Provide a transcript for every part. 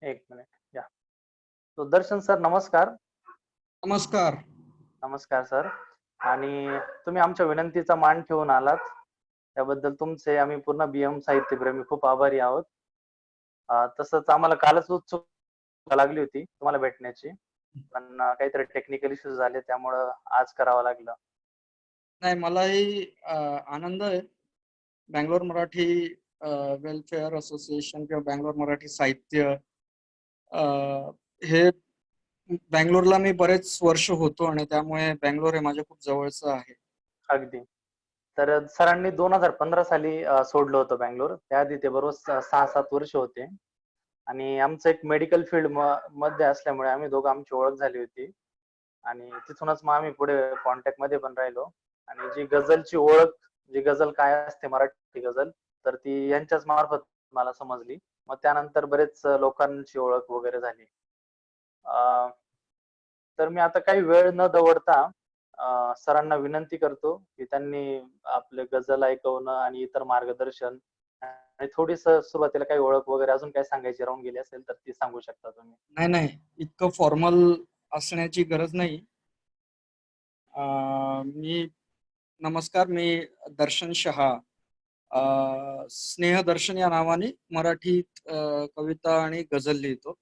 एक मिनिट. या. तो दर्शन सर नमस्कार. नमस्कार. नमस्कार सर. आणि तुम्ही आमच्या विनंतीचा मान ठेवून आलात. त्याबद्दल तुमचे आम्ही पूर्ण बीएम साहित्यप्रेमी खूप आभारी आहोत. तसंच आम्हाला कालच उत्सुकता लागली होती तुम्हाला भेटण्याची. पण काहीतरी टेक्निकल इश्यूज झाले त्यामुळं आज करावं लागलं. नाही मलाही आनंद आहे. बंगलोर मराठी वेलफेअर असोसिएशन किंवा बंगलोर मराठी साहित्य हे बंगलोरला मी बरेच वर्ष होतो आणि त्यामुळे बंगलोर हे माझ्या खूप जवळचं आहे. अगदी. तर सरांनी 2015 साली सोडलं होतं बंगलोर. त्याआधी ते बरोबर 6-7 वर्ष होते. आणि आमचं एक मेडिकल फील्ड मध्ये असल्यामुळे आम्ही दोघं आमची ओळख झाली होती. आणि तिथूनच मग आम्ही पुढे कॉन्टॅक्ट मध्ये पण राहिलो. आणि जी गझलची ओळख, जी गझल काय असते मराठी गझल, तर ती यांच्याच मार्फत मला समजली. मग त्यानंतर बरेच लोकांची ओळख वगैरे झाली. अ, तर मी आता काही वेळ न दवडता सरांना विनंती करतो की त्यांनी आपले गझल ऐकवणं आणि इतर मार्गदर्शन आणि थोडीस सुरुवातीला काही ओळख वगैरे अजून काही सांगायची राहून गेली असेल तर ती सांगू शकता तुम्ही. नाही नाही, इतकं फॉर्मल असण्याची गरज नाही. नमस्कार, मी दर्शन शहा. स्नेहदर्शन या नावाने मराठीत कविता आणि गझल लिहितो.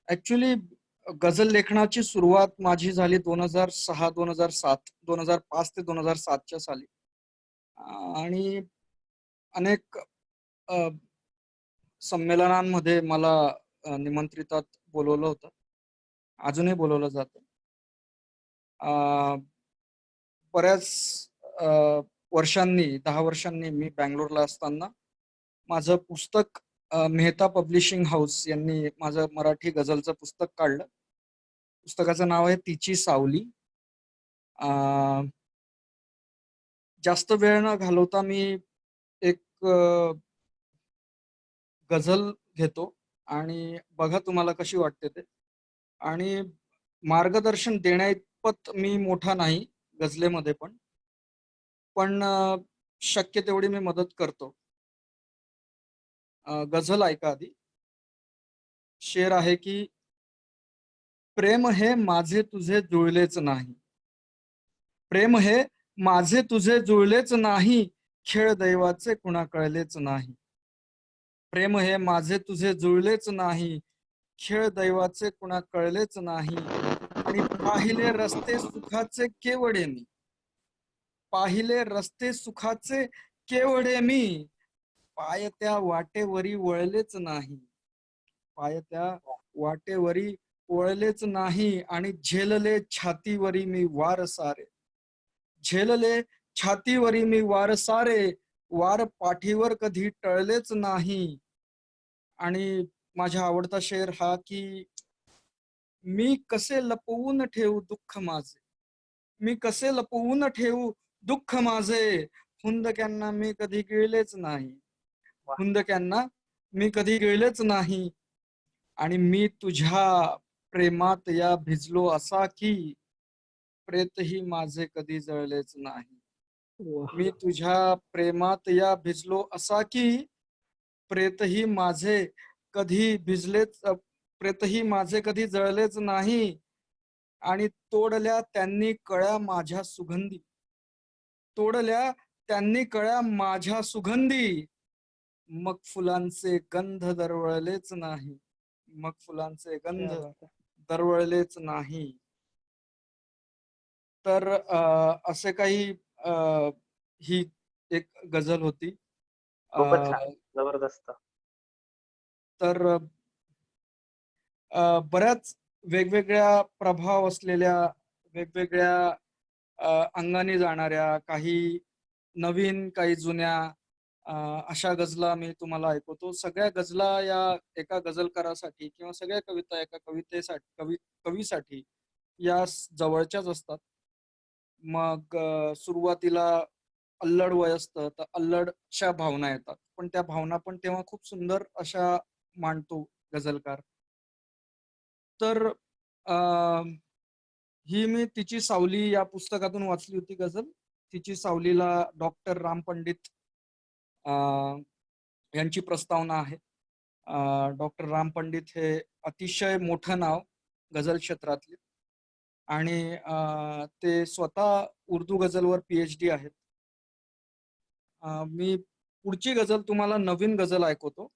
ऍक्च्युली गझल लेखनाची सुरुवात माझी झाली 2006, 2007, 2005 ते 2007च्या साली. आणि अनेक संमेलनांमध्ये मला निमंत्रितात बोलवलं होतं. अजूनही बोलवलं जातं. बऱ्याच वर्षांनी 10 वर्षांनी मी बंगलोरला असताना माझं पुस्तक मेहता पब्लिशिंग हाऊस यांनी माझं मराठी गझलचं पुस्तक काढलं. पुस्तकाचं नाव आहे तिची सावली. जास्त वेळ न घालवता मी एक गझल घेतो आणि बघा तुम्हाला कशी वाटते ते. आणि मार्गदर्शन देण्याइतपत मी मोठा नाही गझलेमध्ये पण शक्य तेवढी मी मदत करतो. गझल ऐका आधी. शेर आहे की प्रेम हे माझे तुझे जुळलेच नाही. प्रेम हे माझे तुझे जुळलेच नाही, खेळ दैवाचे कुणा कळलेच नाही. प्रेम हे माझे तुझे जुळलेच नाही, खेळ दैवाचे कुणा कळलेच नाही. आणि पाहिले रस्ते सुखाचे केवढे मी, पाहिले रस्ते सुखाचे केवढे मी, पाय त्या वाटेवरी वळलेच नाही, पाय त्या वाटेवरी वळलेच नाही. आणि झेलले छातीवरी मी वार सारे, झेलले छातीवरी मी वार सारे, वार पाठीवर कधी टळलेच नाही. आणि माझा आवडता शेर हा की मी कसे लपवून ठेवू दुःख माझे, मी कसे लपवून ठेवू दुःख माझे, हुंदक्यांना मी कधी गिळलेच नाही, वा. हुंदक्यांना मी कधी गिळलेच नाही. आणि मी तुझ्या प्रेमात या भिजलो असा की प्रेतही माझे कधी जळलेच नाही. मी तुझ्या प्रेमात या भिजलो असा की प्रेतही माझे कधी भिजलेच प्रेतही माझे कधी जळलेच नाही. आणि तोडल्या त्यांनी कळ्या माझ्या सुगंधी, तोडल्या त्यांनी कळ्या माझ्या सुगंधी, मग फुलांचे गंध दरवळलेच नाही, मग फुलांचे गंध दरवळलेच नाही. तर असे काही ही एक गझल होती. खूपच छान. जबरदस्त. तर बऱ्याच वेगवेगळ्या प्रभाव असलेल्या, वेगवेगळ्या अंगाने जाणाऱ्या, काही नवीन काही जुन्या अशा गझला मी तुम्हाला ऐकवतो. सगळ्या गझला या एका गझलकारासाठी किंवा सगळ्या कविता एका कवीसाठी या जवळच्याच असतात. मग सुरुवातीला अल्लड वय असतं तर अल्लडच्या भावना येतात, पण त्या भावना पण तेव्हा खूप सुंदर अशा मांडतो गझलकार. तर ही मी तिची सावली या पुस्तकातून वाचली होती गझल. तिची सावलीला डॉक्टर राम पंडित यांची प्रस्तावना आहे. डॉक्टर राम पंडित हे अतिशय मोठं नाव गझल क्षेत्रातले आणि ते स्वतः उर्दू गझलवर PhD आहेत. मी पुढची गझल तुम्हाला नवीन गझल ऐकवतो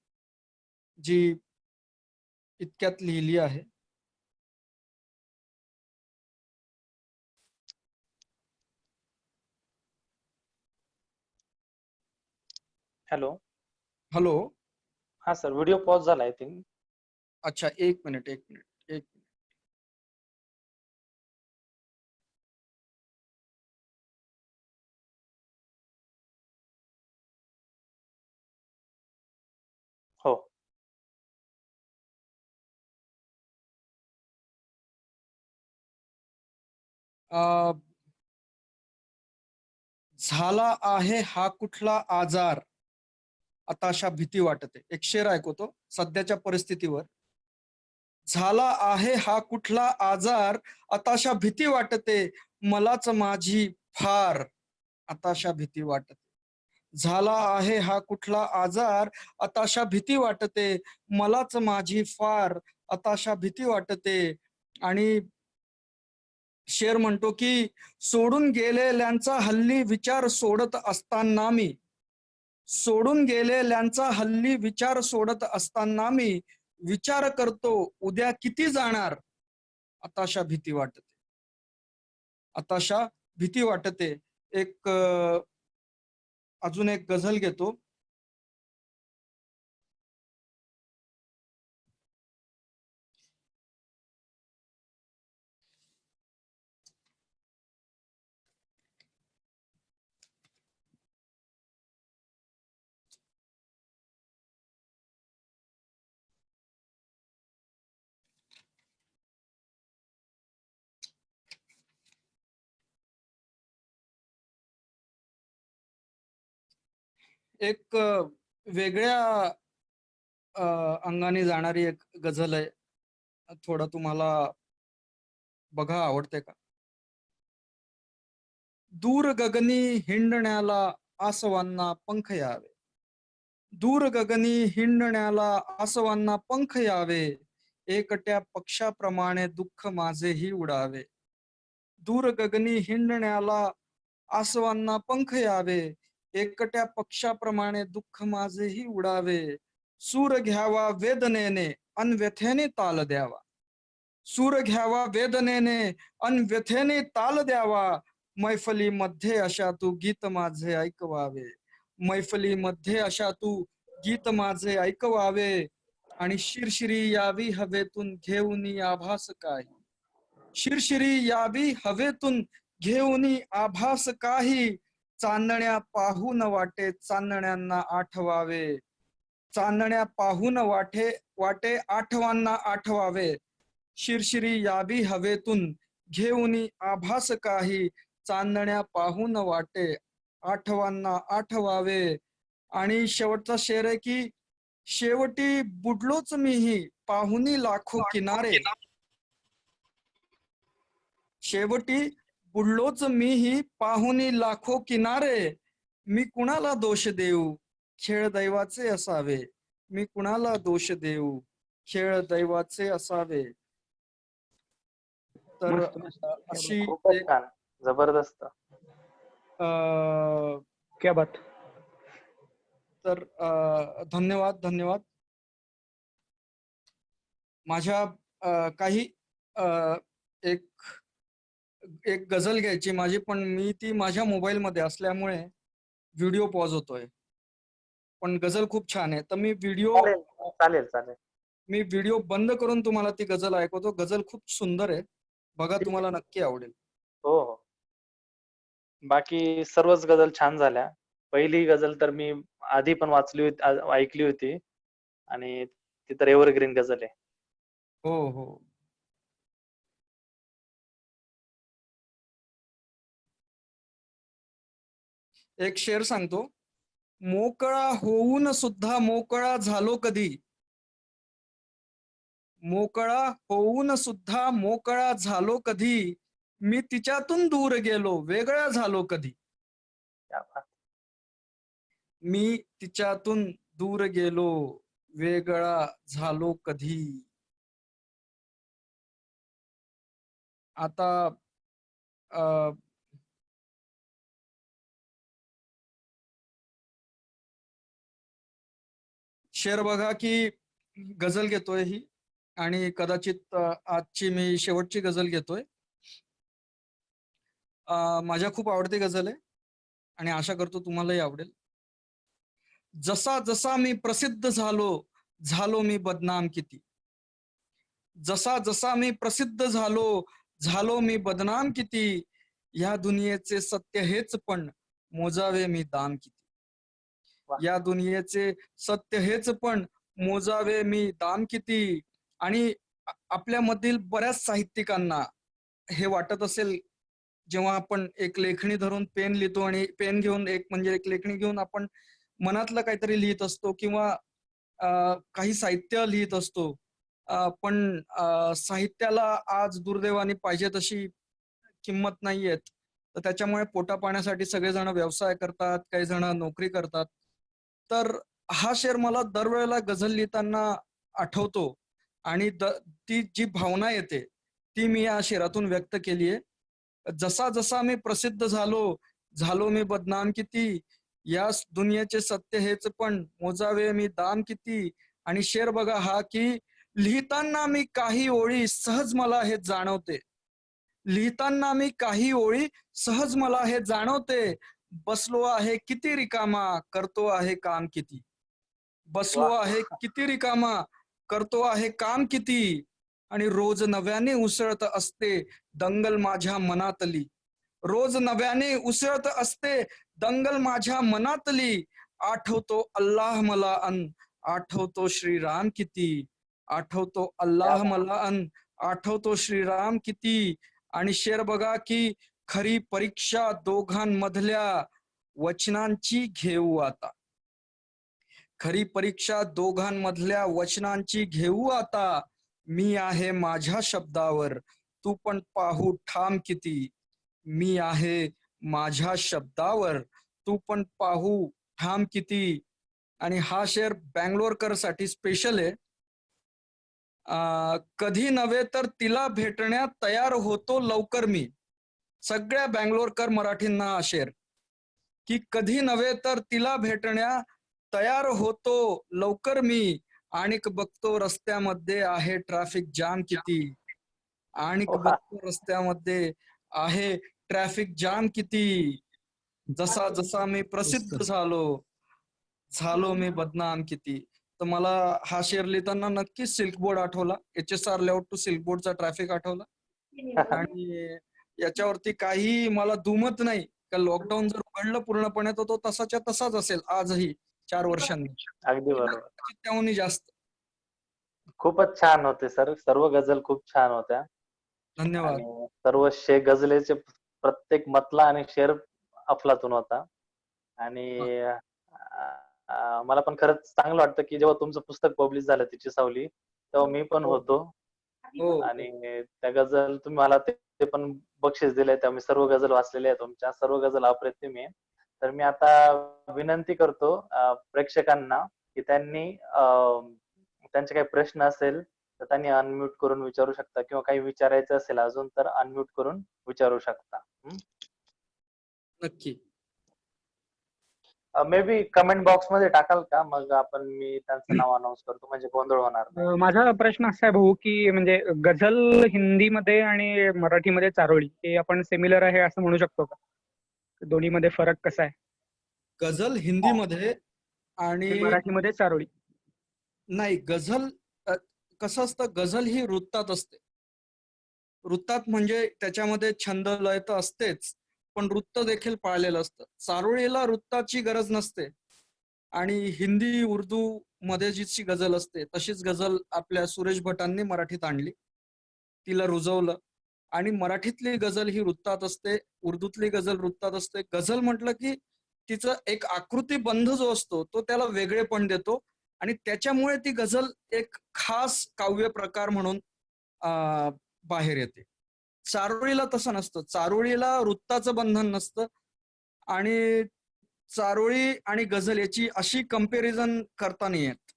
जी इतक्यात लिहिली आहे. हॅलो. हॅलो. हा सर, व्हिडिओ पॉज झाला आय थिंक. अच्छा, एक मिनिट. हो. झाला आहे हा कुठला आजार, आताशा भीती वाटते. एक शेर ऐकवतो सध्याच्या परिस्थितीवर. झाला आहे हा कुठला आजार, आताशा भीती वाटते, मलाच माझी फार आताशा भीती वाटते. झाला आहे हा कुठला आजार, आताशा भीती वाटते, मलाच माझी फार आताशा भीती वाटते. आणि शेर म्हणतो की सोडून गेलेल्यांचा हल्ली विचार सोडत असताना मी, सोडून गेलेल्यांचा हल्ली विचार सोडत असताना मी विचार करतो उद्या किती जाणार, आताशा भीती वाटते, आताशा भीती वाटते. एक अजून एक गझल घेतो. एक वेगळ्या अंगाने जाणारी एक गझल आहे. थोडं तुम्हाला बघा, आवडते का? दूर गगनी हिंडण्याला आसवांना पंख यावे, दूर गगनी हिंडण्याला आसवांना पंख यावे, एकट्या पक्षाप्रमाणे दुःख माझेही उडावे. दूर गगनी हिंडण्याला आसवांना पंख यावे, एकट्या पक्षाप्रमाणे दुःख माझेही उडावे. सूर घ्यावा वेदनेने अन व्यथेने ताल द्यावा, सूर घ्यावा वेदनेने अन व्यथेने ताल द्यावा. मैफलीमध्ये अशा तू गीत माझे ऐकवावे, मैफलीमध्ये अशा तू गीत माझे ऐकवावे. आणि शिरशिरी यावी हवेतून घेऊन आभास काही, शिरशिरी यावी हवेतून घेऊन आभास काही. चांदण्या पाहून वाटे चांदण्यांना आठवावे, चांदण्या पाहून वाटे आठवांना आठवावे. शिरशिरी यावी हवेतून घेऊन आभास काही, चांदण्या पाहून वाटे आठवांना आठवावे. आणि शेवटचा शेर आहे की शेवटी बुडलोच मीही पाहुनी लाखो किनारे, शेवटी बुडलोच मीही पाहुनी लाखो किनारे. मी कुणाला दोष देऊ खेळ दैवाचे असावे, मी कुणाला दोष देऊ खेळ दैवाचे असावे. तर मस्त मस्त, अशी खूपच एक छान, जबरदस्त. क्या बात. तर धन्यवाद धन्यवाद. माझ्या काही एक एक गझल घ्यायची माझी, पण मी ती माझ्या मोबाईल मध्ये असल्यामुळे व्हिडिओ पॉज होतोय. पण गझल खूप छान आहे, तर मी चालेल चालेल चालेल. व्हिडिओ बंद करून तुम्हाला ती गझल ऐकवतो. गझल खूप सुंदर आहे, बघा, ठीक आहे. तुम्हाला नक्की आवडेल. हो हो. बाकी सर्वच गझल छान झाल्या. पहिली गझल तर मी आधी पण वाचली होती, ऐकली होती, आणि ती तर एव्हरग्रीन गझल आहे. हो हो. एक शेर सांगतो. मोकळा होऊन सुद्धा मोकळा झालो कधी, मोकळा होऊन सुद्धा मोकळा झालो कधी, मी तिच्यातून दूर गेलो वेगळा झालो कधी, क्या बात. मी तिच्यातून दूर गेलो वेगळा झालो कधी. आता अ, शेर बघा की गझल घेतोय ही आणि कदाचित आजची मी शेवटची गझल घेतोय. माझ्या खूप आवडती गझल आहे आणि आशा करतो तुम्हालाही आवडेल. जसा जसा मी प्रसिद्ध झालो झालो मी बदनाम किती. जसा जसा मी प्रसिद्ध झालो झालो मी बदनाम किती. या दुनियेचे सत्य हेच पण मोजावे मी दाम किती. वा. या दुनियेचे सत्य हेच पण मोजावे मी दाम किती. आणि आपल्यामधील बऱ्याच साहित्यिकांना हे वाटत असेल, जेव्हा आपण एक लेखणी धरून पेन लिहितो आणि पेन घेऊन एक लेखणी घेऊन आपण मनातलं काहीतरी लिहित असतो किंवा काही साहित्य लिहित असतो, पण साहित्याला आज दुर्दैवाने पाहिजे तशी किंमत नाहीयेत. तर त्याच्यामुळे पोटा पाण्यासाठी सगळेजण व्यवसाय करतात, काही जण नोकरी करतात. तर हा शेर मला दरवेळेला गझल लिहिताना आठवतो आणि ती जी भावना येते ती मी या शेरातून व्यक्त केली आहे. जसा जसा मी प्रसिद्ध झालो झालो मी बदनाम किती. या दुनियेचे सत्य हेच पण मोजावे मी दाम किती. आणि शेर बघा हा की लिहिताना मी काही ओळी सहज मला हे जाणवते. लिहिताना मी काही ओळी सहज मला हे जाणवते. बसलो आहे किती रिकामा करतो आहे काम किती. बसलो वा. आहे किती रिकामा करतो आहे काम किती. आणि रोज नव्याने उसळत असते दंगल माझ्या मनातली. रोज नव्याने उसळत असते दंगल माझ्या मनातली. आठवतो अल्लाह मला अन आठवतो श्रीराम किती. आठवतो क्या अल्लाह बात. मला अन आठवतो श्रीराम किती. आणि शेर बघा की खरी परीक्षा दोघांमधल्या वचनांची घेऊ आता. खरी परीक्षा दोघांमधल्या वचनांची घेऊ आता. मी आहे माझ्या शब्दावर तू पण पाहू ठाम किती. मी आहे माझ्या शब्दावर तू पण पाहू ठाम किती. आणि हा शेर बँगलोरकर साठी स्पेशल आहे. कधी नव्हे तर तिला भेटण्यात तयार होतो लवकर मी. सगळ्या बँगलोरकर मराठींना हा शेर की कधी नव्हे तर तिला भेटण्या तयार होतो लवकर मी. आणि बघतो रस्त्यामध्ये आहे ट्रॅफिक जाम किती. आणि वा. बघतो रस्त्यामध्ये आहे ट्रॅफिक जाम किती. जसा जसा मी प्रसिद्ध झालो झालो मी बदनाम किती. तर मला हा शेर लिहिताना नक्कीच सिल्क बोर्ड आठवला. HSR layout to silk बोर्डचा traffic आठवला. आणि याच्यावरती काही मला दुमत नाही का लॉकडाऊन जर उघडलं पूर्णपणे तर तो तसाच्या तसाच असेल आजही 4 वर्षांनी. अगदी बरोबर. त्याहूनही जास्त. खूपच छान होते सर. सर्व गझल खूप छान होत्या धन्यवाद. आणि सर्व गझलेचे प्रत्येक मतला आणि शेर अफलातून होता. आणि मला पण खरंच चांगलं वाटतं की जेव्हा तुमचं पुस्तक पब्लिश झालं तिची सावली, तेव्हा मी पण हो होतो. हो आणि त्या गझल तुम्ही मला ते पण बक्षीस दिलंय. त्या मी सर्व गझल वाचलेल्या आहेत तुमच्या. सर्व गझल अप्रतिम आहे. तर मी आता विनंती करतो प्रेक्षकांना की त्यांनी त्यांचे काही प्रश्न असेल तर त्यांनी अनम्यूट करून विचारू शकता किंवा काही विचारायचं असेल अजून तर अनम्यूट करून विचारू शकता. नक्की. मे बी कमेंट बॉक्स मध्ये टाकाल का? मग मी त्यांचं नाव अनाऊन्स करतो म्हणजे गोंधळ होणार नाही. माझा प्रश्न असा आहे भाऊ की म्हणजे गझल हिंदीमध्ये आणि मराठीमध्ये चारोळी हे आपण सिमिलर आहे असं म्हणू शकतो का? दोन्हीमध्ये फरक कसा आहे? गझल हिंदीमध्ये आणि मराठीमध्ये चारोळी. नाही गझल कसं असतं, गझल ही वृत्तात असते. वृत्तात म्हणजे त्याच्यामध्ये छंद लय तर असतेच पण वृत्त देखील पाळलेलं असतं. चारोळीला वृत्ताची गरज नसते. आणि हिंदी उर्दू मध्ये जी गझल असते तशीच गझल आपल्या सुरेश भटांनी मराठीत आणली, तिला रुजवलं. आणि मराठीतली गझल ही वृत्तात असते, उर्दूतली गझल वृत्तात असते. गझल म्हटलं की तिचं एक आकृतीबंध जो असतो तो त्याला वेगळेपण देतो आणि त्याच्यामुळे ती गझल एक खास काव्य प्रकार म्हणून बाहेर येते. चारोळीला तसं नसतं. चारोळीला वृत्ताचं बंधन नसतं आणि चारोळी आणि गझल याची अशी कंपॅरिझन करता नाही येत.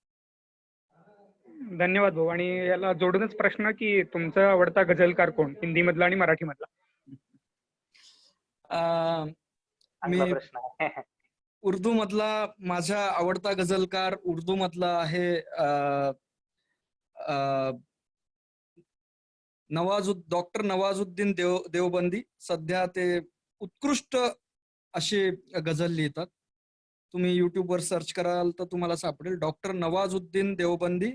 धन्यवाद भाऊ. आणि याला जोडूनच प्रश्न की तुमचा आवडता गझलकार कोण, हिंदी मधला आणि मराठी मधला? अं, चांगला मी प्रश्न आहे. उर्दू मधला माझा आवडता गझलकार उर्दू मधला आहे डॉक्टर नवाजुद्दीन देवबंदी. सध्या ते उत्कृष्ट असे गझल लिहितात. तुम्ही युट्यूबवर सर्च कराल तर तुम्हाला सापडेल, डॉक्टर नवाजुद्दीन देवबंदी.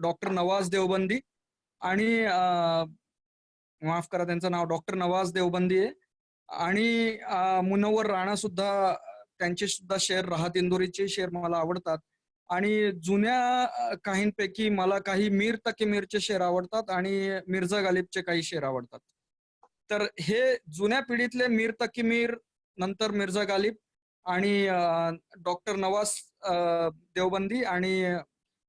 डॉक्टर नवाज देवबंदी आणि माफ करा, त्यांचं नाव डॉक्टर नवाज देवबंदी आहे. आणि मुनव्वर राणा सुद्धा, त्यांचे सुद्धा शेर, राहत इंदोरीचे शेर मला आवडतात. आणि जुन्या काहींपैकी मला काही मीर तकी मीरचे शेर आवडतात आणि मिर्झा गालिबचे काही शेर आवडतात. तर हे जुन्या पिढीतले मीर तकी मीर, नंतर मिर्झा गालिब आणि डॉक्टर नवाज देवबंदी आणि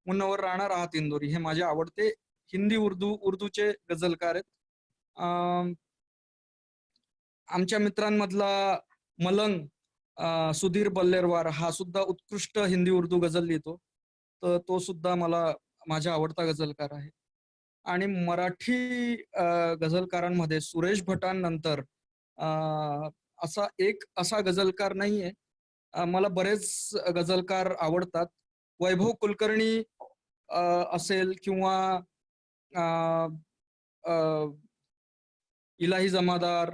मुनव्वर राणा, राहत इंदोरी हे माझे आवडते हिंदी उर्दूचे गझलकार आहेत. आमच्या मित्रांमधला मलंग सुधीर बल्लेरवार हा सुद्धा उत्कृष्ट हिंदी उर्दू गझल लिहितो, तर तो सुद्धा मला माझा आवडता गझलकार आहे. आणि मराठी गझलकारांमध्ये सुरेश भटांनंतर असा गझलकार नाहीये. मला बरेच गझलकार आवडतात. वैभव कुलकर्णी असेल किंवा इलाही जमादार,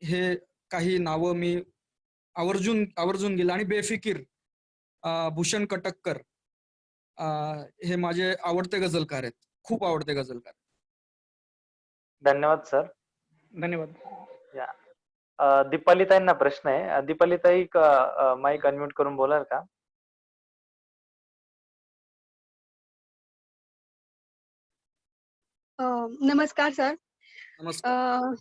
हे काही नावं मी आवर्जून गेलं. आणि बेफिकीर, भूषण कटक्कर, हे माझे आवडते गझलकार आहेत, खूप आवडते गझलकार. धन्यवाद सर. धन्यवाद. दीपालीताईंना प्रश्न आहे. दीपालीताई, माईक अनम्यूट करून बोलाल का? नमस्कार सर. नमस्कार.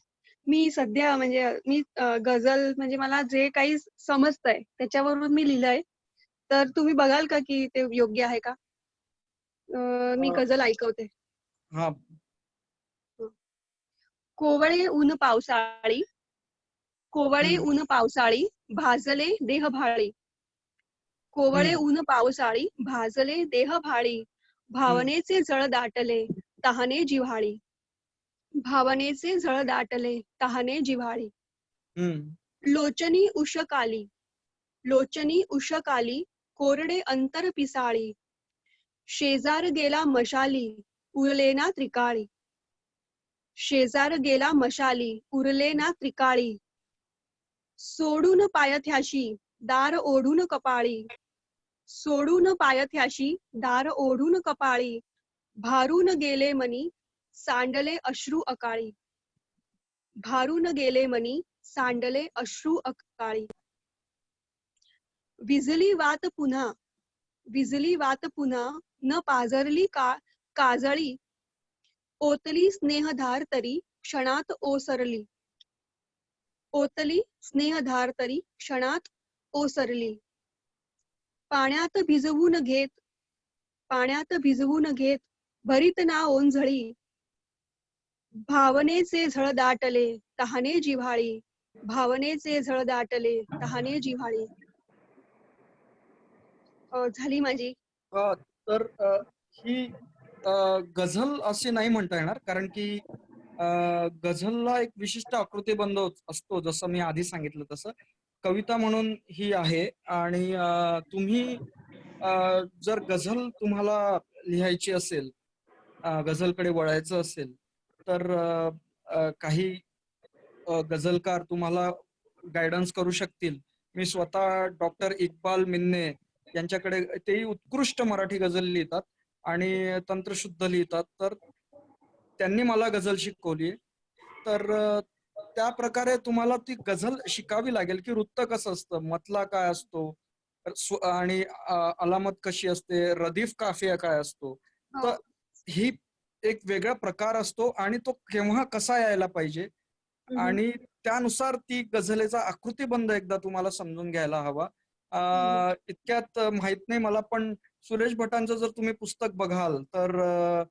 मी सध्या मी गझल मला जे काही समजतंय त्याच्यावरून मी लिहिलंय, तर तुम्ही बघाल का की ते योग्य आहे का? मी गझल ऐकवते. हा. कोवळे ऊन पावसाळी, कोवळे ऊन पावसाळी, भाजले देह भाळी. कोवळे ऊन पावसाळी, भाजले देह भाळी. भावनेचे जळ दाटले, तहाने जिव्हाळी. भावनेचे झळ दाटले, तहाने जिव्हाळी. लोचनी उषकाली, लोचनी उषकाली, कोरडे अंतर पिसाळी. शेजार गेला मशाली, उरले ना त्रिकाळी. शेजार गेला मशाली, उरले ना त्रिकाळी. सोडून पायथ्याशी, दार ओढून कपाळी. सोडून पायथ्याशी, दार ओढून कपाळी. भारून गेले मनी, सांडले अश्रू अकाळी. भारून गेले मनी, सांडले अश्रू अकाळी. विजली वात पुन्हा, विजली वात पुन्हा, न पाजरली काजळी. ओतली स्नेहधार तरी क्षणात ओसरली. ओतली स्नेहधार तरी क्षणात ओसरली. पाण्यात भिजवून घेत, पाण्यात भिजवून घेत, भरीत ना ओंझळी. भावनेचे झळ दाटले, तहाने जिव्हाळी. भावनेचे झळ दाटले, तहाने जिव्हाळी. झाली माझी. तर ही गझल अशी नाही म्हणता येणार, कारण की गझलला एक विशिष्ट आकृतीबंध असतो, जसं मी आधी सांगितलं तसं. कविता म्हणून ही आहे. आणि तुम्ही जर गझल तुम्हाला लिहायची असेल, गझलकडे वळायचं असेल, तर काही गझलकार तुम्हाला गायडन्स करू शकतील. मी स्वतः डॉक्टर इक्बाल मिन्ने यांच्याकडे, तेही उत्कृष्ट मराठी गझल लिहितात आणि तंत्रशुद्ध लिहितात, तर त्यांनी मला गझल शिकवली. तर त्या प्रकारे तुम्हाला ती गझल शिकावी लागेल की वृत्त कसं असतं, मतला काय असतो, आणि अलामत कशी असते, रदीफ काफिया काय असतो. तर ही एक वेगळा प्रकार असतो आणि तो केव्हा कसा यायला पाहिजे, आणि त्यानुसार ती गझलेचा आकृतीबंध एकदा तुम्हाला समजून घ्यायला हवा. इतक्यात माहित नाही मला, पण सुरेश भटांचं जर तुम्ही पुस्तक बघाल तर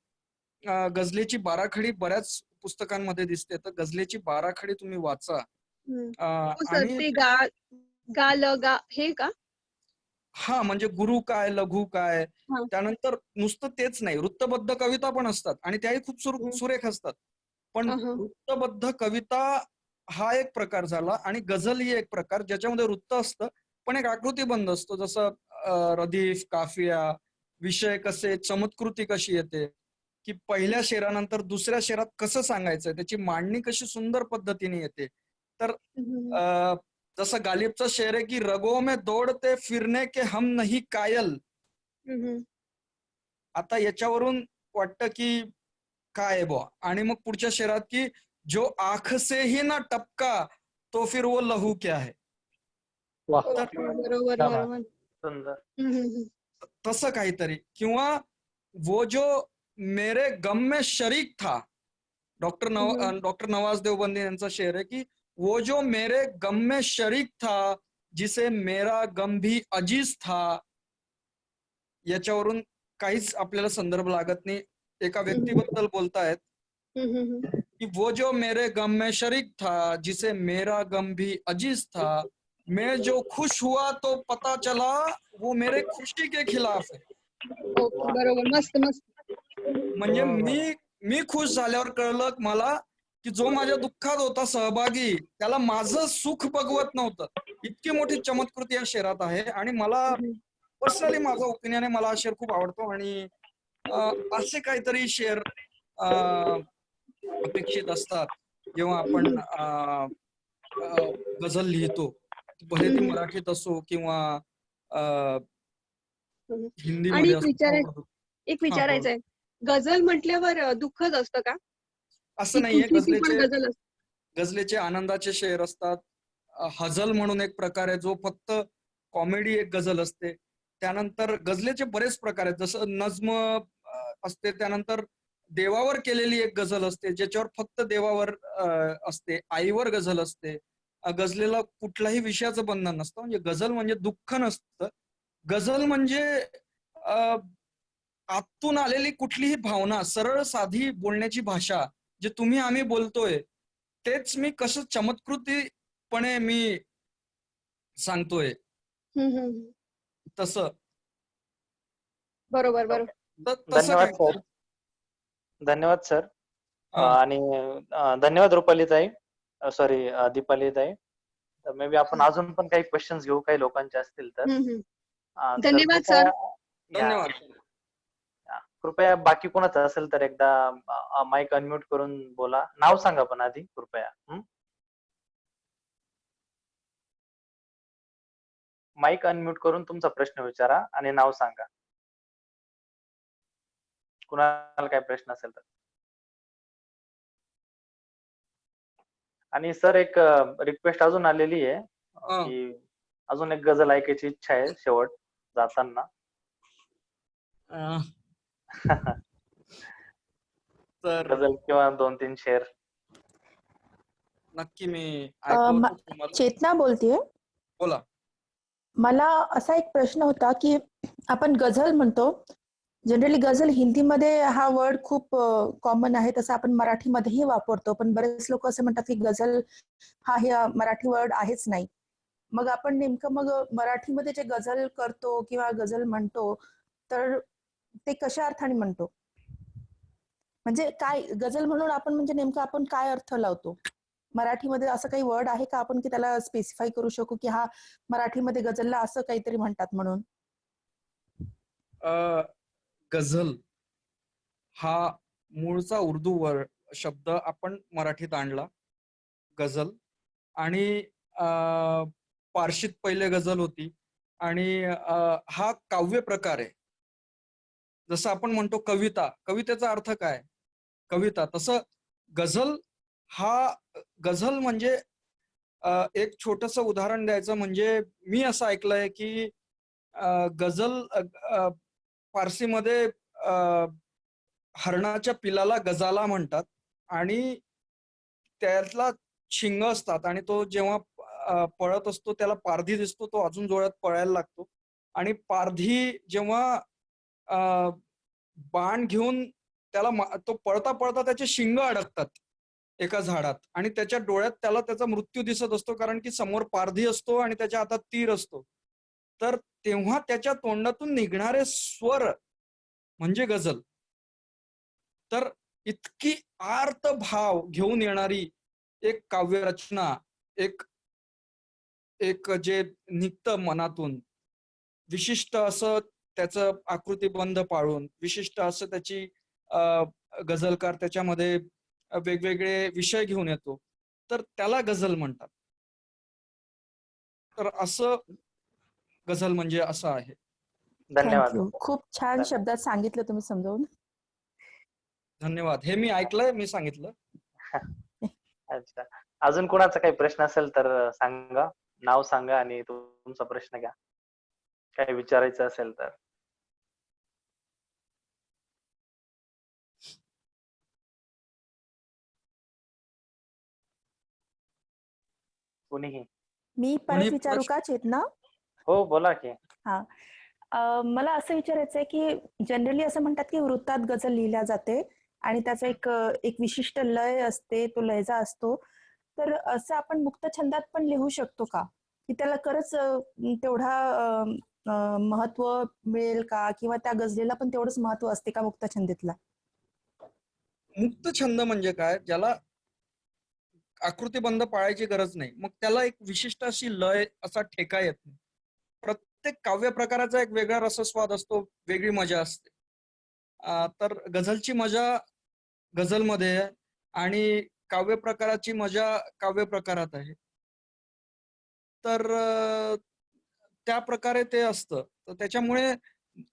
गझलेची बाराखडी बऱ्याच पुस्तकांमध्ये दिसते, तर गझलेची बाराखडी तुम्ही वाचा. हम्म. अं, हो सर, आणि ते गा गा ल गा हे का? हा म्हणजे गुरु काय, लघु काय, हा. त्यानंतर नुसतं तेच नाही, वृत्तबद्ध कविता पण असतात आणि त्याही खूप हम्म. सुरेख असतात. पण हा, हा. वृत्तबद्ध कविता हा एक प्रकार झाला आणि गझल ही एक प्रकार ज्याच्यामध्ये वृत्त असतं पण एक आकृतीबंध असतो. जसं रदीफ, काफिया, विषय कसे, चमत्कृती कशी येते, की पहिल्या शेरानंतर दुसऱ्या शेरात कसं सांगायचं, त्याची मांडणी कशी सुंदर पद्धतीने येते. तर हम्म. अं, जसं गालिबचा शेर आहे की रगो में दौड़ते फिरने के हम नहीं कायल. हम्म. आता याच्यावरून वाटतं की काय आहे बुवा. आणि मग पुढच्या शेरात की जो आंख से ही ना टपका तो फिर वो लहू क्या है. वाह, तर बरोबर क्या बात, बरोबर. सुंदर. हम्म. तसं काहीतरी. किंवा वो जो मेरे गम में शरीक था, डॉक्टर नवाज देवबंदी यांचा शेर आहे की वो जो मेरे गम में शरीक था जिसे मेरा गम भी अजीज था. याच्यावरून काहीच आपल्याला संदर्भ लागत नाही, एका व्यक्तीबद्दल बोलतायत हम्म. कि वो जो मेरे गम में शरीक था जिसे मेरा गम भी अजीज था, मैं जो खुश हुआ तो पता चला वो मेरे खुशी के खिलाफ है. ओके, बरोबर. मस्त मस्त. म्हणजे मी खुश झाल्यावर कळलं मला की जो माझ्या दुःखात होता सहभागी त्याला माझं सुख बघवत नव्हतं. इतकी मोठी चमत्कृती या शेरात आहे आणि मला पर्सनली माझा ओपिनियन आहे, मला हा शेर खूप आवडतो. आणि असे काहीतरी शेर अपेक्षित असतात जेव्हा आपण गझल लिहितो, भले ती मराठीत असो किंवा आणि हिंदीमध्ये असो. एक हा बोल. विचारायचंय, गझल म्हटल्यावर दुःखच असतं का? असं की नाहीये. खुशीची पण गझल असते? गझलेचे आनंदाचे शेर असतात. हजल म्हणून एक प्रकार आहे जो फक्त कॉमेडी एक गझल असते. त्यानंतर गझलेचे बरेच प्रकार आहेत, जसं नज्म असते. त्यानंतर देवावर केलेली एक गझल असते ज्याच्यावर फक्त देवावर असते. आईवर गझल असते. गझलेला कुठल्याही विषयाचं बंधन नसतं. म्हणजे गझल म्हणजे दुःख नसतं. गझल म्हणजे आतून आलेली कुठलीही भावना, सरळ साधी बोलण्याची भाषा, जे तुम्ही आम्ही बोलतोय तेच मी कसं चमत्कृतीपणे मी सांगतोय तसं. बरोबर बरोबर. तसं धन्यवाद काय. सर. धन्यवाद सर. हा. आणि धन्यवाद रुपालीताई, सॉरी दीपालीताई. तर मे बी आपण अजून पण काही क्वेश्चन्स घेऊ, काही लोकांचे असतील तर. तर धन्यवाद कृपया सर. धन्यवाद. कृपया बाकी कोणाचं असेल तर एकदा माईक अनम्यूट करून बोला. नाव सांगा पण आधी कृपया. माईक अनम्यूट करून तुमचा प्रश्न विचारा आणि नाव सांगा. कुणाला काय प्रश्न असेल तर. आणि सर एक रिक्वेस्ट अजून आलेली आहे की अजून एक गझल ऐकायची इच्छा आहे शेवट जाताना. तर गझल किंवा 2-3 शेर. नक्की मी ऐकवतो तुम्हाला. चेतना बोलतेय. बोला. मला असा एक प्रश्न होता की आपण गझल म्हणतो, जनरली गझल हिंदीमध्ये हा वर्ड खूप कॉमन आहे, तसं आपण मराठीमध्येही वापरतो, पण बरेच लोक असं म्हणतात की गझल हा हे मराठी वर्ड आहेच नाही. मग आपण नेमकं मग मराठीमध्ये जे गझल करतो किंवा गझल म्हणतो तर ते कशा अर्थाने म्हणतो, म्हणजे काय गझल म्हणून आपण म्हणजे नेमकं आपण काय अर्थ लावतो? मराठीमध्ये असं काही वर्ड आहे का आपण की त्याला स्पेसिफाय करू शकू की हा मराठीमध्ये गझलला असं काहीतरी म्हणतात म्हणून? गझल हा मूळचा उर्दू शब्द आपण मराठीत आणला, गझल. आणि पारशीत पहिले गझल होती आणि हा काव्य प्रकार आहे. जसं आपण म्हणतो कविता, कवितेचा अर्थ काय? कविता. तसं गझल गझल म्हणजे एक छोटंसं उदाहरण द्यायचं म्हणजे मी असं ऐकलंय की गझल फारसीमध्ये हरणाच्या पिलाला गजाला म्हणतात आणि त्यातला शिंग असतात आणि तो जेव्हा पळत असतो त्याला पारधी दिसतो, तो अजून जोरात पळायला लागतो आणि पारधी जेव्हा बाण घेऊन त्याला तो पळता पळता त्याचे शिंग अडकतात एका झाडात आणि त्याच्या डोळ्यात त्याला त्याचा मृत्यू दिसत असतो, कारण की समोर पारधी असतो आणि त्याच्या हातात तीर असतो. तर तेव्हा त्याच्या तोंडातून निघणारे स्वर म्हणजे गझल. तर इतकी आर्त भाव घेऊन येणारी एक काव्यरचना, एक एक जे निघतं मनातून, विशिष्ट असं त्याचं आकृतिबंध पाळून, विशिष्ट असं त्याची गझलकार त्याच्यामध्ये वेगवेगळे विषय घेऊन येतो, तर त्याला गझल म्हणतात. तर असं गझल म्हणजे असं आहे. धन्यवाद. थँक्यू. खूप छान धन्यवाद. शब्दात सांगितलं तुम्ही समजावून. धन्यवाद. हे मी ऐकलंय, मी सांगितलं. अच्छा. अजून कोणाचा काही प्रश्न असेल तर सांगा. नाव सांगा आणि तुमचा प्रश्न घ्या. काही विचारायचं असेल तर. कुणीही. मी कोणी परत विचारू का चेतना? हो, बोला की. हा. मला असं विचारायचंय की जनरली असं म्हणतात की वृत्तात गझल लिहिल्या जाते आणि त्याचा एक विशिष्ट लय असते, तो लयजा असतो. तर असं आपण मुक्त छंदात पण लिहू शकतो का? की त्याला खरंच तेवढा महत्व मिळेल का? किंवा त्या गझलेला पण तेवढंच महत्व असते का मुक्त छंदेतला? मुक्त छंद म्हणजे काय? ज्याला आकृतिबंध पाळायची गरज नाही. मग त्याला एक विशिष्ट अशी लय, असा ठेका येत नाही. प्रत्येक काव्य प्रकाराचा एक वेगळा रसस्वाद असतो, वेगळी मजा असते. तर गझलची मजा गझलमध्ये आहे आणि काव्य प्रकाराची मजा काव्य प्रकारात आहे. तर त्या प्रकारे ते असतं. तर त्याच्यामुळे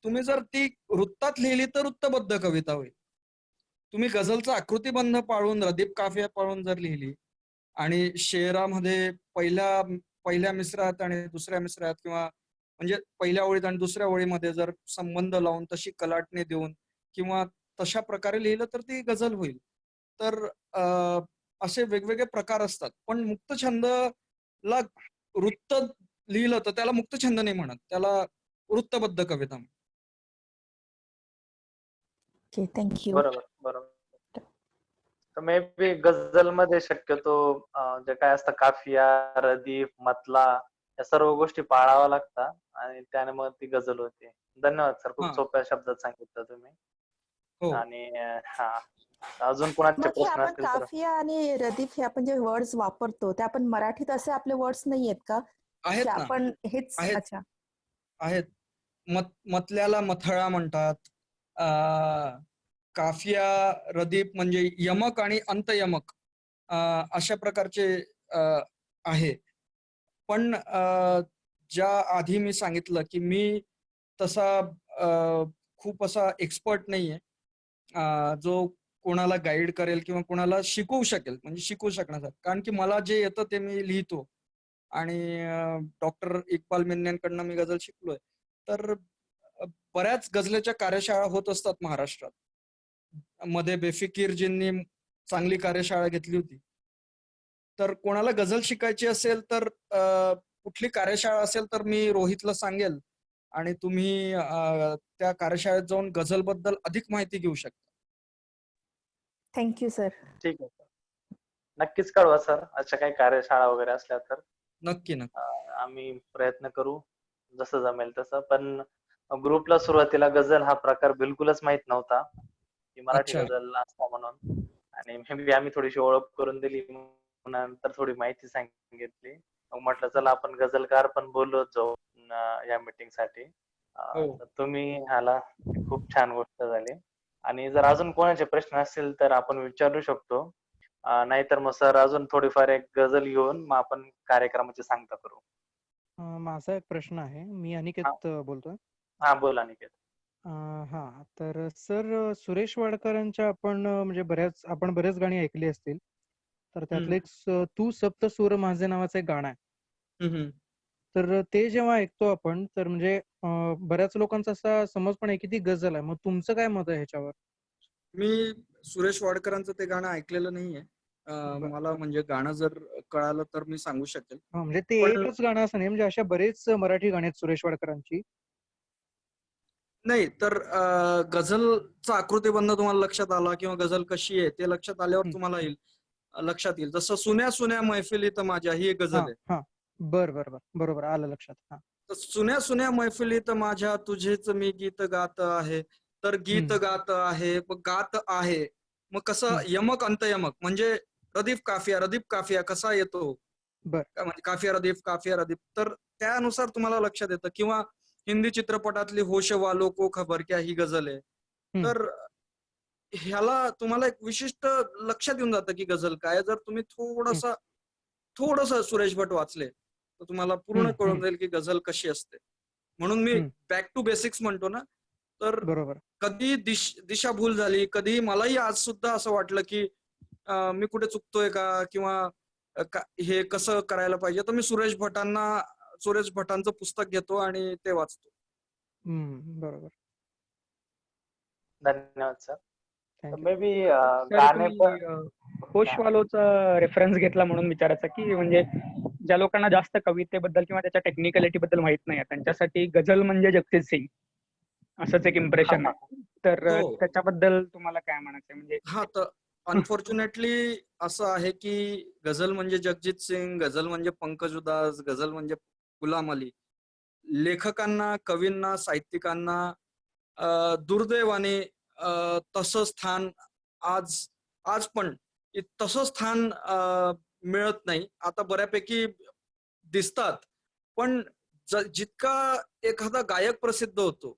तुम्ही जर ती वृत्तात लिहिली तर वृत्तबद्ध कविता होईल. तुम्ही गझलचा आकृतिबंध पाळून, रदीफ काफिया पाळून जर लिहिली आणि शेरामध्ये पहिल्या मिसरात आणि दुसऱ्या मिसरात, किंवा म्हणजे पहिल्या ओळीत आणि दुसऱ्या ओळीमध्ये जर संबंध लावून, तशी कलाटणी देऊन किंवा तशा प्रकारे लिहिलं तर ती गझल होईल. तर असे वेगवेगळे प्रकार असतात. पण मुक्तछंदला वृत्त लिहिलं तर त्याला मुक्तछंद नाही म्हणत, त्याला वृत्तबद्ध कविता म्हणतात. Okay, thank you. बरोबर. तर मे बी गझलमध्ये शक्यतो जे काय असतं काफिया, रदीफ, मतला या सर्व गोष्टी पाळाव्या लागतात आणि त्याने मग ती गझल होते. धन्यवाद सर. खूप हा. सोप्या शब्दात सांगितलं तुम्ही. हो. आणि हा. अजून कोणाचे मग हे प्रश्न आपण असतील तर. काफिया आणि रदीफ हे आपण जे वर्ड्स वापरतो ते आपण मराठीत असे आपले वर्ड्स नाही आहेत का? की आहेत ना, आपण हेच आहेत अच्छा. आहेत. मतल्याला मथळा म्हणतात. काफिया, रदीफ म्हणजे यमक आणि अंतयमक, अशा प्रकारचे आहे. पण ज्या आधी मी सांगितलं की मी तसा खूप असा एक्सपर्ट नाहीये, जो कोणाला गाईड करेल किंवा कोणाला शिकवू शकेल, म्हणजे शिकवू शकण्यासाठी. कारण की मला जे येतं ते मी लिहितो आणि डॉक्टर इक्बाल मिन्यांकडनं मी गझल शिकलोय. तर बऱ्याच गझलेच्या कार्यशाळा होत असतात महाराष्ट्रात. मध्ये बेफिकीरजींनी चांगली कार्यशाळा घेतली होती. तर कोणाला गझल शिकायची असेल तर कुठली कार्यशाळा असेल तर मी रोहितला सांगेल आणि तुम्ही त्या कार्यशाळेत जाऊन गझलबद्दल अधिक माहिती घेऊ शकता. Thank you sir. ठीक आहे सर. नक्कीच कळवा सर. अशा काही कार्यशाळा वगैरे असल्या तर नक्की नक्की. आम्ही प्रयत्न करू जसं जमेल तसं. पण ग्रुपला सुरुवातीला गझल हा प्रकार बिलकुलच माहित नव्हता की मराठी अच्छा. गझल असता म्हणून. आणि मे बी आम्ही थोडीशी ओळख करून दिली, नंतर थोडी माहिती सांगितली. मग म्हटलं चला आपण गझलकार पण बोलत जाऊ या मीटिंग साठी. हो. तर तुम्ही आला, खूप छान गोष्ट झाली. आणि जर अजून कोणाचे प्रश्न असतील तर आपण विचारू शकतो. नाहीतर मग सर अजून थोडीफार एक गझल घेऊन मग आपण कार्यक्रमाची सांगता करू. माझा एक प्रश्न आहे. मी हा. अनिकेत बोलतोय. हा, बोला निकेत. हां, तर सर सुरेश वाडकरांच्या म्हणजे आपण बरेच गाणी ऐकली असतील. तर त्यातलं एक तू सप्त सूर माझे नावाचं एक गाणं आहे. तर ते जेव्हा ऐकतो आपण तर म्हणजे बऱ्याच लोकांचा असा समज पण आहे की ती गझल आहे. मग तुमचं काय मत आहे ह्याच्यावर? मी सुरेश वाडकरांचं ते गाणं ऐकलेलं नाहीये. मला म्हणजे गाणं जर कळालं तर मी सांगू शकेल. म्हणजे ते पण एकच गाणं असं नाही, म्हणजे अशा बरेच मराठी गाणी आहेत सुरेश वाडकरांची. नाही तर गझलचा आकृतिबंध तुम्हाला लक्षात आला किंवा गझल कशी आहे ते लक्षात आल्यावर तुम्हाला येईल. लक्षात येईल. जसं सुन्या सुन्या मैफिलीत माझ्या ही एक गझल हा आहे. हा बर बर बर बरोबर आलं लक्षात. हा तर सुन्या सुन्या मैफिलीत माझ्या तुझेच मी गीत गात आहे. तर गीत गात आहे गात आहे, मग कसं यमक अंतयमक म्हणजे रदीफ काफिया कसा येतो, बर म्हणजे काफिया रदीफ, तर त्यानुसार तुम्हाला लक्षात येतं. किंवा हिंदी चित्रपटातली होश वालो को खबर क्या ही गझल आहे. तर ह्याला तुम्हाला एक विशिष्ट लक्षात येऊन जातं की गझल काय. जर तुम्ही थोडस सुरेश भट वाचले तर तुम्हाला पूर्ण कळून जाईल की गझल कशी असते. म्हणून मी बॅक टू बेसिक्स म्हणतो ना. तर बरोबर कधी दिशाभूल झाली, कधी मलाही आज सुद्धा असं वाटलं की मी कुठे चुकतोय का, किंवा हे कसं करायला पाहिजे, तर मी सुरेश भटांचं पुस्तक घेतो आणि ते वाचतो. बरोबर. धन्यवाद sir. Thank you. May be sir गाणे तुम्ही पण होशवालोचा रेफरन्स घेतला म्हणून विचारायचं की म्हणजे ज्या लोकांना जास्त कवितेबद्दल किंवा त्याच्या टेक्निकॅलिटी बद्दल माहित नाही त्यांच्यासाठी गझल म्हणजे जगजीत सिंग असंच एक इम्प्रेशन आहे. तर हो. त्याच्याबद्दल तुम्हाला काय म्हणायचं म्हणजे? हा, तर अनफॉर्च्युनेटली असं आहे की गझल म्हणजे जगजीत सिंग, गझल म्हणजे पंकज उधास, गझल म्हणजे गुलाम अली. लेखकांना, कवींना, साहित्यिकांना दुर्दैवाने तसं स्थान आज पण तसं स्थान मिळत नाही. आता बऱ्यापैकी दिसतात, पण जितका एखादा गायक प्रसिद्ध होतो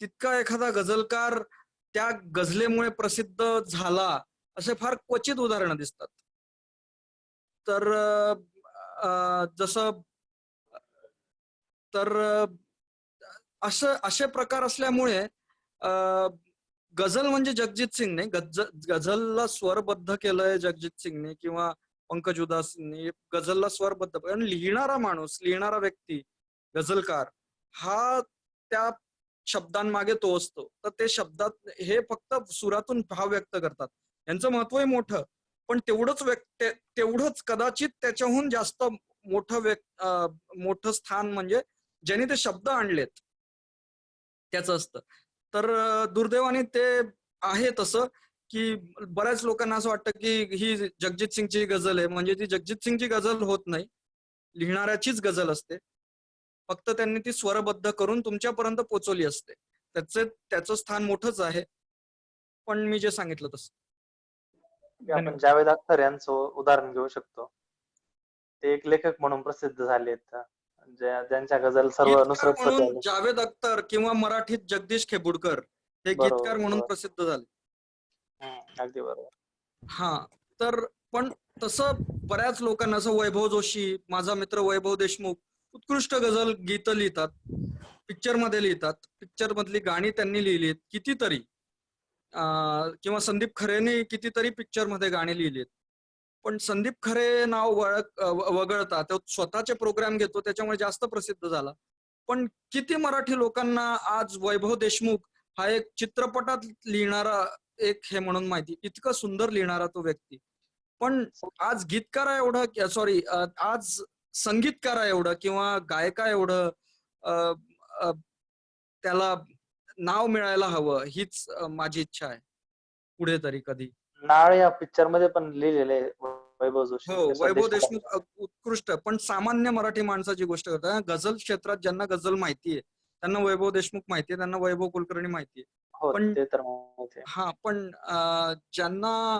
तितका एखादा गझलकार त्या गझलेमुळे प्रसिद्ध झाला असे फार क्वचित उदाहरणं दिसतात. तर जसं तर असे प्रकार असल्यामुळे गझल म्हणजे जगजीत सिंगने गझलला स्वरबद्ध केलंय जगजीत सिंगने किंवा पंकज उधासनी. गझलला स्वरबद्ध, कारण लिहिणारा माणूस, लिहिणारा व्यक्ती, गझलकार हा त्या शब्दांमागे तो असतो. तर ते शब्दात हे फक्त सुरातून भाव व्यक्त करतात. यांचं महत्वही मोठं, पण तेवढंच कदाचित त्याच्याहून जास्त मोठं स्थान म्हणजे ज्यांनी ते शब्द आणलेत त्याचं असतं. तर दुर्दैवाने ते आहे तसं की बऱ्याच लोकांना असं वाटतं की ही जगजीत सिंगची गझल आहे, म्हणजे ती जगजीत सिंगची गझल होत नाही, लिहिणाऱ्याचीच गझल असते. फक्त त्यांनी ती स्वरबद्ध करून तुमच्यापर्यंत पोहोचवली असते. त्याचं स्थान मोठंच आहे, पण मी जे सांगितलं तसं. आपण जावेद अख्तर यांचं उदाहरण घेऊ शकतो. ते एक लेखक म्हणून प्रसिद्ध झालेत, ज्यांच्या गझल सर्व गीतकार नुसरत म्हणून फतेह जावेद अख्तर किंवा मराठीत जगदीश खेबुडकर हे गीतकार म्हणून प्रसिद्ध झाले. अगदी बरोबर. हा, तर पण तसं बऱ्याच लोकांना, असं वैभव जोशी, माझा मित्र वैभव देशमुख, उत्कृष्ट गझल गीत लिहितात, पिक्चर मध्ये लिहितात, पिक्चर मधली गाणी त्यांनी लिहिलीत कितीतरी, किंवा संदीप खरेने कितीतरी पिक्चर मध्ये गाणी लिहिलीत. पण संदीप खरे नाव वगळता तो स्वतःचे प्रोग्राम घेतो, त्याच्यामुळे जास्त प्रसिद्ध झाला. पण किती मराठी लोकांना आज वैभव देशमुख हा एक चित्रपटात लिहिणारा एक हे म्हणून माहिती, इतकं सुंदर लिहिणारा तो व्यक्ती. पण आज गीतकारा एवढं, सॉरी, आज संगीतकारा एवढं किंवा गायका एवढं त्याला नाव मिळायला हवं, हीच माझी इच्छा आहे पुढे तरी कधी. नाळ या पिक्चर मध्ये पण लिहिलेले वैभव जोशी. हो, वैभव देशमुख उत्कृष्ट, पण सामान्य मराठी माणसाची गोष्ट करता. गझल क्षेत्रात ज्यांना गझल माहितीये त्यांना वैभव देशमुख माहितीये, त्यांना वैभव कुलकर्णी माहितीये. पण ते तर माहितीये. हा, पण ज्यांना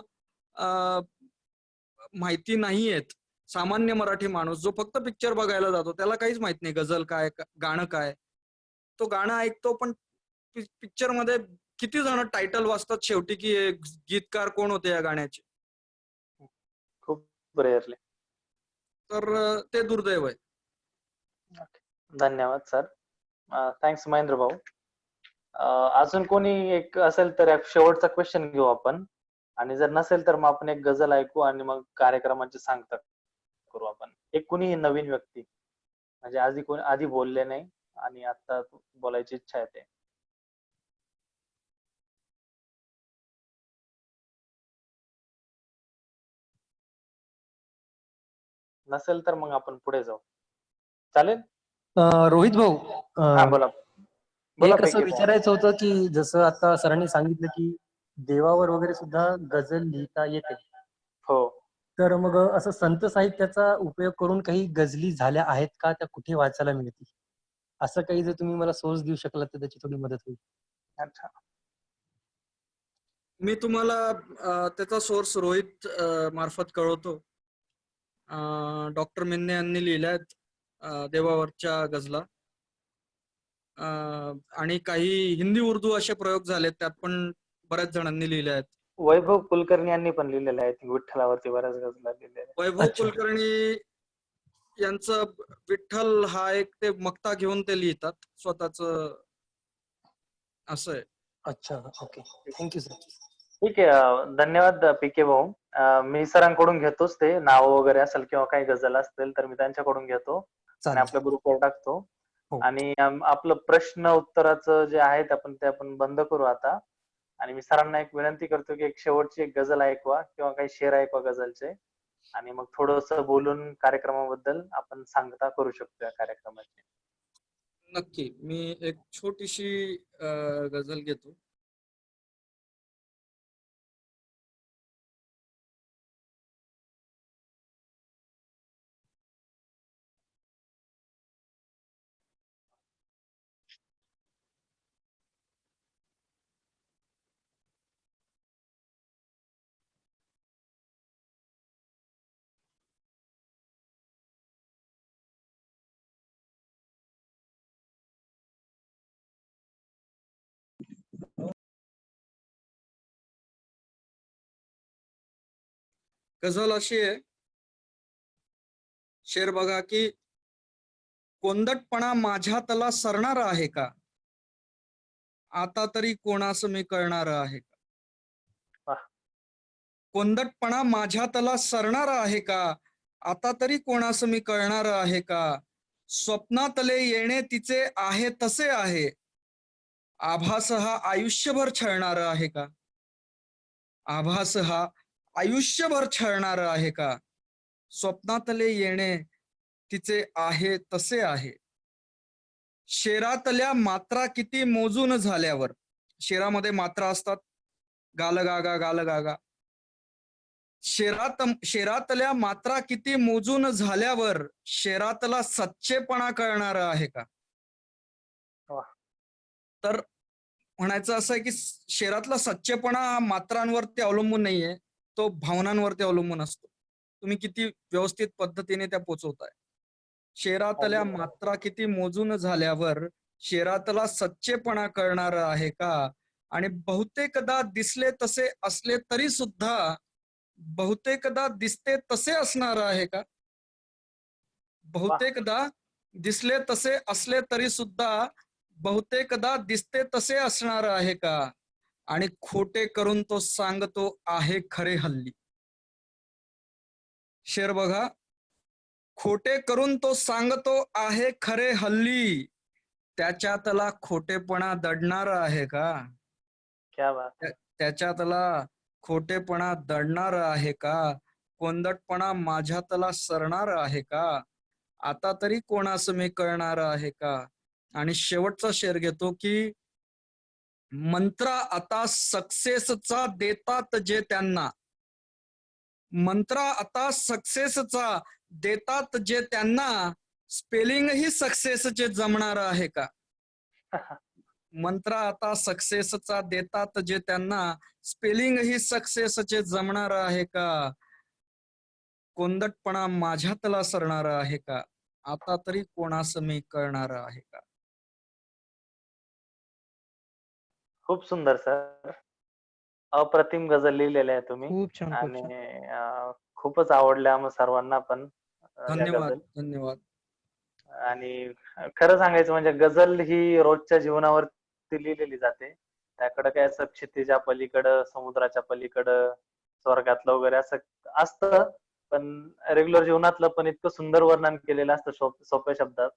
माहिती नाहीयेत, सामान्य मराठी माणूस जो फक्त पिक्चर बघायला जातो, त्याला काहीच माहित नाही गझल काय, गाणं काय. तो गाणं ऐकतो, पण पिक्चर मध्ये किती जण टायटल वाचतात शेवटी की गीतकार कोण होते या गाण्याचे. खूप रेअरली. तर ते दुर्दैव आहे. धन्यवाद सर. थँक्स महेंद्र भाऊ. अजून कोणी एक असेल तर शेवटचा क्वेश्चन घेऊ आपण, आणि जर नसेल तर मग आपण एक गझल ऐकू आणि मग कार्यक्रमाची सांगता करू आपण. एक कुणी नवीन व्यक्ती, म्हणजे आधी बोलले नाही आणि आता बोलायची इच्छा आहे ते. नसेल तर मग आपण पुढे जाऊ. चालेल? रोहित भाऊ, बोला. एक असं विचारायचं होतं की जसं आता सरांनी सांगितलं की देवावर वगैरे सुद्धा गझल लिहिता येते. हो. तर मग असं संत साहित्याचा उपयोग करून काही गझली झाल्या आहेत का? त्या कुठे वाचायला मिळतील? असं काही जर तुम्ही मला सोर्स देऊ शकलात तर त्याची थोडी मदत होईल. अच्छा. मी तुम्हाला त्याचा सोर्स रोहित मार्फत कळवतो. डॉक्टर मिन्ने यांनी लिहिल्यात देवावरच्या गझला. आणि काही हिंदी उर्दू असे प्रयोग झालेत, त्यात पण बऱ्याच जणांनी लिहिले आहेत. वैभव कुलकर्णी यांनी पण लिहिलेलं आहे विठ्ठलावरती बऱ्याच गझला लिहिलेल्या आहेत. वैभव अच्छा. कुलकर्णी यांचं विठ्ठल हा एक ते मक्ता घेऊन ते लिहितात स्वतःच, असं आहे. अच्छा, ओके. Thank you sir. ठीक आहे. धन्यवाद पीके भाऊ. मी सरांकडून घेतोच ते नाव वगैरे असेल किंवा काही गझल असतील तर मी त्यांच्याकडून घेतो आणि चालेल. आपल्या ग्रुपवर टाकतो. हो. आणि आपलं प्रश्न उत्तराचं जे आहेत ते आपण बंद करू आता. आणि मी सरांना एक विनंती करतो की एक शेवटची एक गझल ऐकवा किंवा काही शेर ऐकवा गझलचे आणि मग थोडंसं बोलून कार्यक्रमाबद्दल आपण सांगता करू शकतो या कार्यक्रमाची. नक्की. मी एक छोटीशी गझल घेतो. गझल अशी आहे, शेर बघा की कोंदटपणा माझ्यातला सरणार आहे का, आता तरी कोणास मी कळणार आहे का. वाह. कोंदटपणा माझ्यातला सरणार आहे का, आता तरी कोणास मी कळणार आहे का. स्वप्नातले येणे तिचे आहे तसे आहे, आभास हा आयुष्यभर छळणार आहे का. आभास हा आयुष्यभर छळणार आहे का. स्वप्नातले येणे तिचे आहे तसे आहे. शेरातल्या मात्रा किती मोजून झाल्यावर, शेरामध्ये मात्रा असतात, गालगागा गालगागा. शेरातल्या मात्रा किती मोजून झाल्यावर शेरातला सच्चेपणा कळणार आहे का. वाह. तर म्हणायचं असं आहे की शेरातला सच्चेपणा हा मात्रांवरती अवलंबून नाहीये, तो भावनांवरती अवलंबून असतो. तुम्ही किती व्यवस्थित पद्धतीने त्या पोचवताय. शेरातल्या मात्रा किती मोजून झाल्यावर शेरातला सच्चेपणा कळणार आहे का. आणि बहुतेकदा दिसले तसे असले तरी सुद्धा बहुतेकदा दिसते तसे असणार आहे का. बहुतेकदा दिसले तसे असले तरी सुद्धा बहुतेकदा दिसते तसे असणार आहे का. आणि खोटे करून तो सांगतो आहे खरे हल्ली. शेर बघा, खोटे करून तो सांगतो आहे खरे हल्ली, त्याच्यातला खोटेपणा दडणार आहे का. क्या बात. त्याच्यातला खोटेपणा दडणार आहे का. कोंदटपणा माझ्यातला सरणार आहे का, आता तरी कोणास मी कळणार आहे का. आणि शेवटचा शेर घेतो की मंत्र आता सक्सेसचा देतात जे त्यांना, मंत्र आता सक्सेसचा देतात जे त्यांना, स्पेलिंग ही सक्सेसचे जमणार आहे का. मंत्र आता सक्सेसचा देतात जे त्यांना, स्पेलिंग ही सक्सेसचे जमणार आहे का. कोंदटपणा माझ्यातला सरणार आहे का, आता तरी कोणास मी कळणार आहे का. खूप सुंदर सर. अप्रतिम गझल लिहिलेल्या आहे तुम्ही खूप छान, खूप आणि छान. खूपच आवडल्या आम्हा सर्वांना पण या धन्यवाद गझल. धन्यवाद. आणि खरं सांगायचं म्हणजे गझल ही रोजच्या जीवनावरती लिहिलेली जाते. त्याकडे काय असं क्षितिजा पलीकडं, समुद्राच्या पलीकडं, स्वर्गातलं वगैरे असं असतं. पण रेग्युलर जीवनातलं पण इतकं सुंदर वर्णन केलेलं असतं सोप्या शब्दात.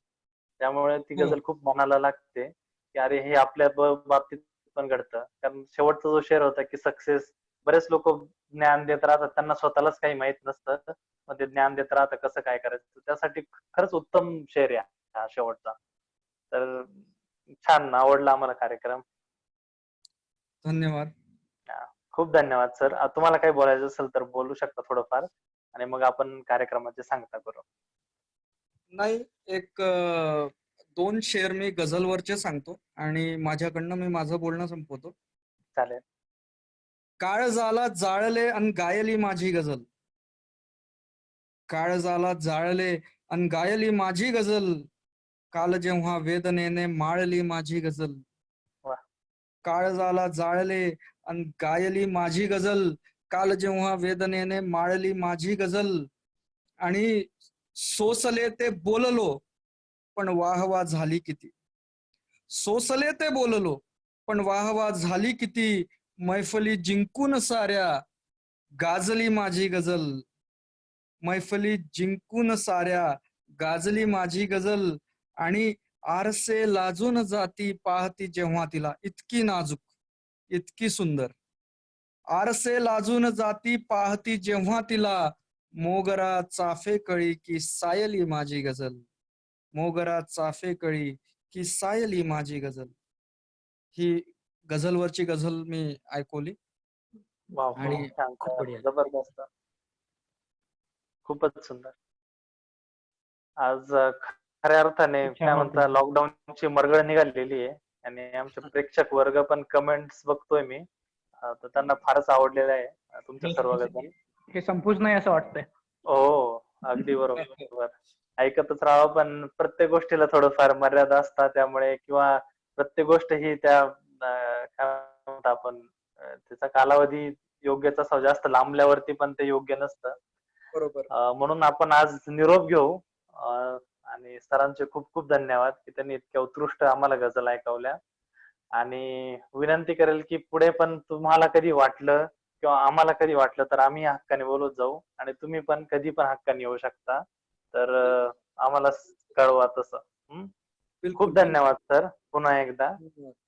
त्यामुळे ती हो. गझल खूप मनाला लागते की अरे हे आपल्या बाबतीत पण घडतं. कारण शेवटचा जो शेर होता की सक्सेस, बरेच लोक ज्ञान देत राहतात, त्यांना स्वतःलाच काही माहित नसतं, मग ते ज्ञान देत राहतं कसं काय करायचं. त्यासाठी खरंच उत्तम शेर आहे हा शेवटचा. तर छान आवडला आम्हाला कार्यक्रम. धन्यवाद. खूप धन्यवाद सर. तुम्हाला काही बोलायचं असेल तर बोलू शकता थोडंफार. आणि मग आपण कार्यक्रमाची सांगता करू. नाही, एक 2 शेर मी गझलवरचे सांगतो आणि माझ्याकडनं मी माझं बोलणं संपवतो. चालेल. काळजाला जाळले अन गायली माझी गझल. काळजाला जाळले अन गायली माझी गझल. काल जेव्हा वेदनेने माळली माझी गझल. वा. काळजाला जाळले अन गायली माझी गझल. काल जेव्हा वेदनेने माळली माझी गझल. आणि सोसले ते बोललो पण वाहवा झाली किती. सोसले ते बोललो पण वाहवा झाली किती. मैफली जिंकून साऱ्या गाजली माझी गझल. मैफली जिंकून साऱ्या गाजली माझी गझल. आणि आरसे लाजून जाती पाहती जेव्हा तिला. इतकी नाजूक, इतकी सुंदर. आरसे लाजून जाती पाहती जेव्हा तिला. मोगरा चाफे कळी की सायली माझी गझल. मोगरा चाफे कळी की सायली माझी गझल. ही गझलवरची गझल मी ऐकवली. वाव, आणि छान, खूप बढिया. जबरदस्त, खूपच सुंदर. आज खऱ्या अर्थाने खूप काय छान म्हणता, वाटलं. लॉकडाऊनची मरगळ निघालेली आहे आणि आमचे प्रेक्षक वर्ग पण कमेंट्स बघतोय मी, तर त्यांना फारच आवडलेलं आहे तुमच्या सर्व गझल. हे संपूच नाही असं वाटतंय. हो, अगदी बरोबर. ऐकतच राहावं, पण प्रत्येक गोष्टीला थोडंफार मर्यादा असतात, त्यामुळे किंवा प्रत्येक गोष्ट ही त्या काय म्हणतो आपण, त्याचा कालावधी योग्यच असावा. जास्त लांबल्यावरती पण ते योग्य नसतं. बरोबर. म्हणून आपण आज निरोप घेऊ. आणि सरांचे खूप खूप धन्यवाद की त्यांनी इतक्या उत्कृष्ट आम्हाला गझल ऐकवल्या. आणि विनंती करेल की पुढे पण तुम्हाला कधी वाटलं किंवा आम्हाला कधी वाटलं तर आम्ही हक्काने बोलत जाऊ, आणि तुम्ही पण कधी पण हक्काने येऊ शकता. तर आम्हाला कळवा तसं. बिलकुल, खूप धन्यवाद सर, पुन्हा एकदा.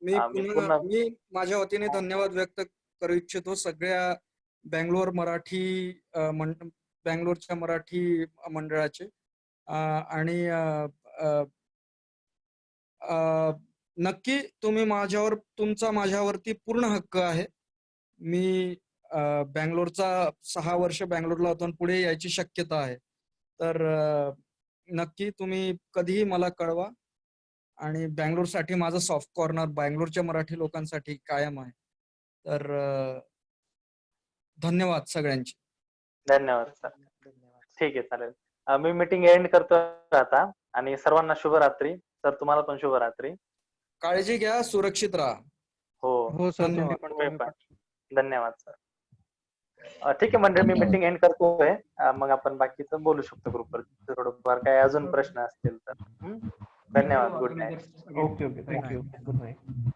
मी पूर्ण मी माझ्या वतीने धन्यवाद व्यक्त करू इच्छितो सगळ्या बँगलोर बँगलोरच्या मराठी मंडळाचे. आणि नक्की तुम्ही तुमचा माझ्यावरती पूर्ण हक्क आहे. मी बँगलोरचा 6 वर्ष बँगलोरला होतो आणि पुढे यायची शक्यता आहे. तर नक्की तुम्ही कधीही मला कळवा. आणि बँगलोरसाठी माझं सॉफ्ट कॉर्नर बँगलोरच्या मराठी लोकांसाठी कायम आहे. तर धन्यवाद सगळ्यांचे. धन्यवाद सर. ठीक आहे, चालेल. मी मीटिंग एंड करतो आता, आणि सर्वांना शुभरात्री. सर तुम्हाला पण शुभरात्री. काळजी घ्या, सुरक्षित राहा. हो, सर, धन्यवाद. तुम्ही पण. धन्यवाद सर. ठीक आहे मंडळी, मी मीटिंग एंड करतोय. मग आपण बाकीचं बोलू शकतो ग्रुपवर, थोडंफार काय अजून प्रश्न असतील तर. धन्यवाद. Good night. Okay, thank you. Good night.